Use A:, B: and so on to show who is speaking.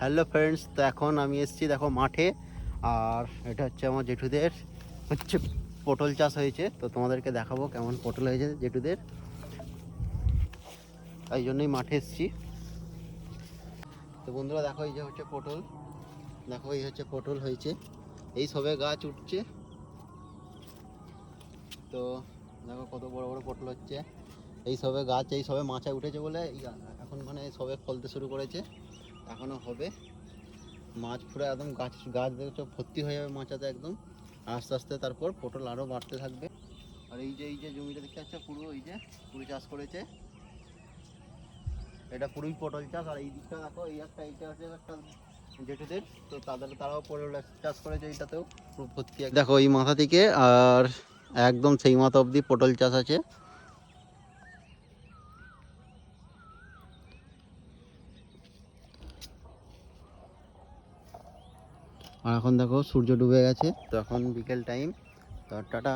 A: Hello friends, তো এখন আমি এসেছি দেখো মাঠে। আর এটা হচ্ছে আমার জেঠুদের হচ্ছে পটল চাষ হয়েছে, তো তোমাদেরকে দেখাবো কেমন পটল হয়েছে জেঠুদের। তাই জন্যই মাঠে এসেছি। তো বন্ধুরা দেখো, এই যে হচ্ছে পটল, দেখো এই হচ্ছে পটল হয়েছে, এই সবে গাছ উঠছে। তো দেখো কত বড় বড় পটল হচ্ছে, এই সবে গাছ, এই সবে মাচায় উঠেছে বলে এখন মানে সবে ফলতে শুরু করেছে, এখনো হবে। মাছ পুরো একদম গাছ গাছ দেখছো ভর্তি হয়ে যাবে মাচাতে একদম, আস্তে আস্তে তারপর পটল আরও বাড়তে থাকবে। আর এই যে জমিটা দেখতে পাচ্ছ, পুরো এই যে পুরো চাষ করেছে, এটা পুরোই পটল চাষ। আর এই দিকটা দেখো, এইটা হচ্ছে একটা জেঠুদের, তো তারাও পটল চাষ করেছে, এইটাতেও পুরো ভর্তি। দেখো এই মাথা থেকে আর একদম সেই মাথা অবধি পটল চাষ আছে। আর এখন দেখো সূর্য ডুবে গেছে, তো এখন বিকেল টাইম। তো টাটা।